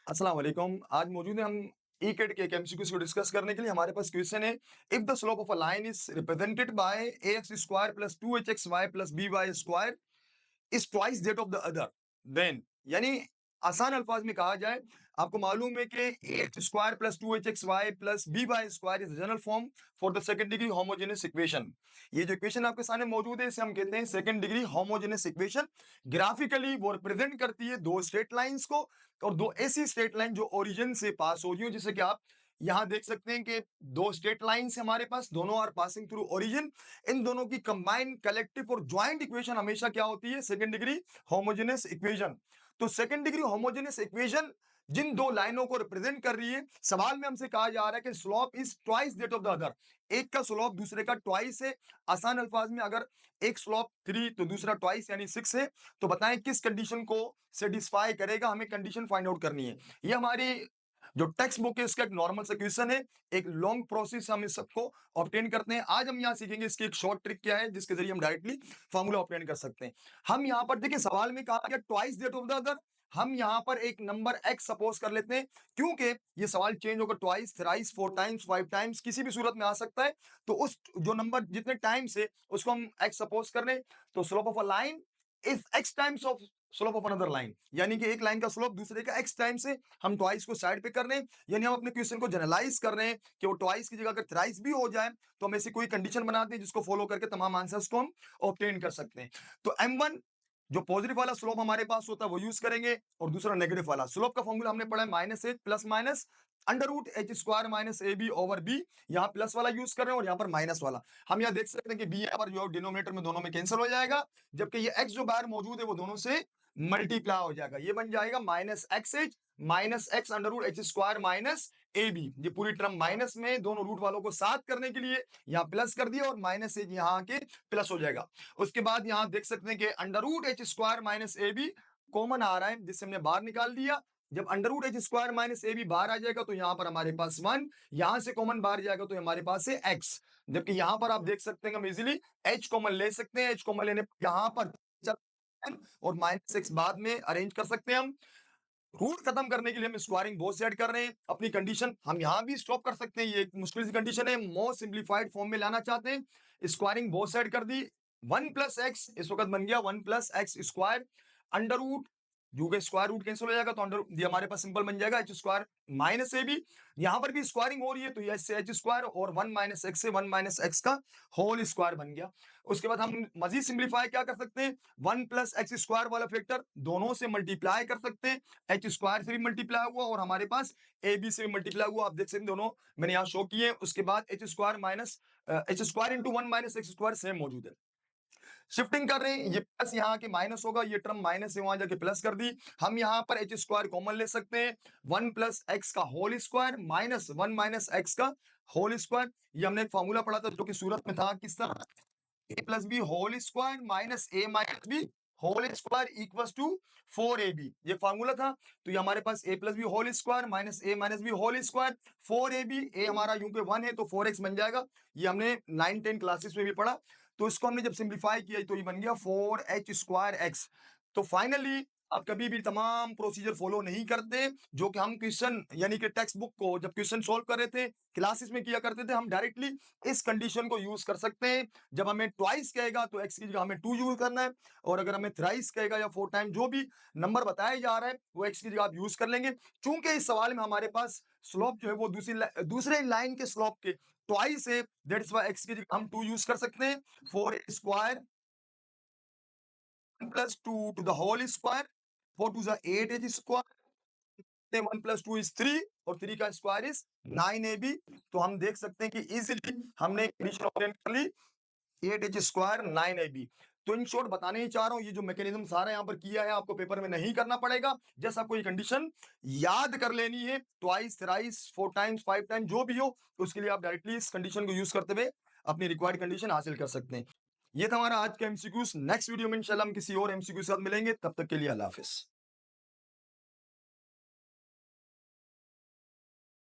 अस्सलाम वालेकुम। आज मौजूद है हम ईकेट के एक एमसीक्यूज़ को डिस्कस करने के लिए। हमारे पास क्वेश्चन है, if the slope of a line is represented by ax square plus 2hxy plus by square is twice that of the other, then यानी आसान अल्फाज में कहा जाए, आपको मालूम है कि ax square plus 2hxy plus by square is general form for the second degree homogeneous equation. ये जो इक्वेशन आपके सामने मौजूद है इसे हम कहते हैं second degree homogeneous equation. Graphically वो रिप्रेजेंट करती है दो स्ट्रेट लाइंस को, और दो ऐसी स्ट्रेट लाइन जो ओरिजिन से पास हो रही हो, जैसे कि आप यहां देख सकते हैं कि दो स्ट्रेट लाइंस हमारे पास, दोनों आर पासिंग थ्रू ओरिजिन। इन दोनों की कंबाइंड कलेक्टिव और ज्वाइंट इक्वेशन हमेशा क्या होती है? Second degree homogeneous equation. तो सेकंड डिग्री होमोजेनस इक्वेशन जिन दो लाइनों को रिप्रेजेंट कर रही है, सवाल में हमसे कहा जा रहा है कि slope is twice that of the other. एक का स्लोप दूसरे का ट्वाइस है। आसान अल्फाज में अगर एक स्लोप 3 तो दूसरा ट्वाइस यानी 6 है, तो बताएं किस कंडीशन को सेटिस्फाई करेगा? हमें कंडीशन फाइंड आउट करनी है। ये हमारी जो टेक्स्ट बुक है इसका एक नॉर्मल सा क्वेश्चन है, एक लॉन्ग प्रोसेस हम इस सबको ऑब्टेन करते हैं। आज हम यहाँ सीखेंगे इसकी एक शॉर्ट ट्रिक क्या है जिसके जरिए हम डायरेक्टली फार्मूला ऑब्टेन कर सकते हैं। हम यहाँ पर देखिए सवाल में कहा गया twice that of the other. हम यहाँ पर एक नंबर x सपोज कर लेते हैं, क्योंकि ये सवाल चेंज होकर ट्वाइस, थ्राइस, 4 टाइम्स, 5 टाइम्स किसी भी सूरत में आ सकता है। तो उस जो नंबर जितने टाइम्स है उसको हम x सपोज कर रहे हैं। तो slope of a line is x times of slope of another line, यानी कि एक लाइन का स्लोप दूसरे का x टाइम से हम ट्वाइस को साइड पे कर रहे हैं। यानी हम अपने क्वेश्चन को जनरलाइज कर रहे हैं कि वो ट्वाइस की जगह अगर थ्राइस भी हो जाए तो हम ऐसी कोई कंडीशन बनाते हैं जिसको फॉलो करके तमाम आंसर्स को हम ऑब्टेन कर सकते हैं। तो m1 जो पॉजिटिव वाला स्लोप हमारे पास होता है वो यूज करेंगे, और दूसरा नेगेटिव वाला स्लोप का फॉर्मूला हमने पढ़ा है -8 plus minus under root H square minus A B over B. यहाँ प्लस वाला यूज कर रहे हैं और यहाँ पर माइनस वाला। हम यहाँ देख सकते हैं कि बी यहाँ पर जो डिनोमिनेटर में दोनों में कैंसिल हो जाएगा, जबकि ये एक्स जो बाहर मौजूद है वो दोनों से मल्टीप्लाई हो जाएगा। ये बन जाएगा minus X H minus X under root H square minus A B. ये पूरी टर्म माइनस में दोनों रूट वालों को साथ करने के लिए यहाँ प्लस कर दिया, और माइनस एच यहाँ के प्लस हो जाएगा। उसके बाद यहाँ देख सकते हैं कि under root H square minus A B common आ रहा है, जिससे हमने बाहर निकाल दिया। जब under root H square minus A B बाहर आ जाएगा तो यहाँ पर हमारे पास 1, यहाँ से कॉमन बाहर जाएगा तो हमारे पास है एक्स। जबकि यहाँ पर आप देख सकते हैं हम इजिली एच कॉमन ले सकते हैं। एच कॉमन लेने पर यहाँ पर और माइनस एक्स बाद में अरेंज कर सकते हैं हम। रूट खत्म करने के लिए हम स्क्वायरिंग बोथ साइड कर रहे हैं। अपनी कंडीशन हम यहां भी स्टॉप कर सकते हैं, ये एक मुश्किल सी कंडीशन है, मोस्ट सिंप्लीफाइड फॉर्म में लाना चाहते हैं। स्क्वायरिंग बोथ साइड कर दी, 1 प्लस एक्स इस वक्त बन गया 1 plus X square under root, जो के स्क्वायर रूट कैंसिल हो जाएगा तो अंडर ये हमारे पास सिंपल बन जाएगा H square minus A B. यहाँ पर भी स्क्वायरिंग हो रही है तो ये से एच स्क्वायर और 1 माइनस एक्स से 1 माइनस एक्स का होल स्क्वायर बन गया। उसके बाद हम मजीद सिंप्लीफाई क्या कर सकते हैं, 1 प्लस एक्स स्क्वायर वाला फैक्टर दोनों से मल्टीप्लाई कर सकते हैं। एच स्क्वायर से भी मल्टीप्लाई हुआ और हमारे पास ए बी से भी मल्टीप्लाई हुआ, आप देख सकते हैं दोनों मैंने यहाँ शो किए। उसके बाद H square minus H square into 1 minus x square same मौजूद है। शिफ्टिंग कर रहे हैं, ये प्लस यहाँ के माइनस होगा, ये टर्म माइनस से वहां जाके प्लस कर दी। हम यहाँ पर एच स्क्वायर कॉमन ले सकते हैं, 1 प्लस एक्स का whole square minus 1 minus X का होल स्क्वायर। ये हमने एक फॉर्मूला पढ़ा था जो कि सूरत में था किस तरह, A plus B whole square minus A minus B whole square equals to 4ab, ये फार्मूला था। तो ये हमारे पास A plus B whole square minus A minus B whole square 4ab, ए हमारा यूं के 1 है तो 4x बन जाएगा। ये हमने 9-10 क्लासेस में भी पढ़ा। तो इसको हमने जब सिंप्लीफाई किया तो ये बन गया 4h स्क्वायर एक्स। तो फाइनली आप कभी भी तमाम प्रोसीजर फॉलो नहीं करते जो कि हम क्वेश्चन यानी कि टेक्स्ट बुक को जब क्वेश्चन सोल्व कर रहे थे क्लासेस में किया करते थे, हम डायरेक्टली इस कंडीशन को यूज कर सकते हैं। जब हमें ट्वाइस कहेगा तो एक्स की जगह हमें 2 यूज करना है, और अगर हमें थ्राइस कहेगा या 4 टाइम जो भी नंबर बताया जा रहा है वो एक्स की जगह आप यूज कर लेंगे। चूंकि इस सवाल में हमारे पास स्लोप जो है वो दूसरे लाइन के स्लोप के ट्वाइस है, दैट्स व्हाई एक्स की जगह हम 2 यूज कर सकते हैं। 4 square plus 2 to the whole square, 4 to the 8 H square, 1 plus 2 is 3 और 3 का स्क्वायर इज 9ab। तो हम देख सकते हैं कि इजीली हमने कंडीशन ऑब्टेन कर ली 8h स्क्वायर 9ab। तो इन शॉर्ट बताने ही चाह रहा हूं, ये जो मैकेनिज्म सारा यहाँ पर किया है आपको पेपर में नहीं करना पड़ेगा। जस्ट आपको ये कंडीशन याद कर लेनी है, ट्वाइस, थ्राइस, 4 टाइम्स, 5 टाइम जो भी हो, तो उसके लिए आप डायरेक्टली इस कंडीशन को यूज करते हुए अपनी रिक्वायर्ड कंडीशन हासिल कर सकते हैं। ये था हमारा आज का एमसीक्यूज। नेक्स्ट वीडियो में इंशाल्लाह हम किसी और एमसीक्यू के साथ मिलेंगे, तब तक के लिए अल्लाह हाफिज।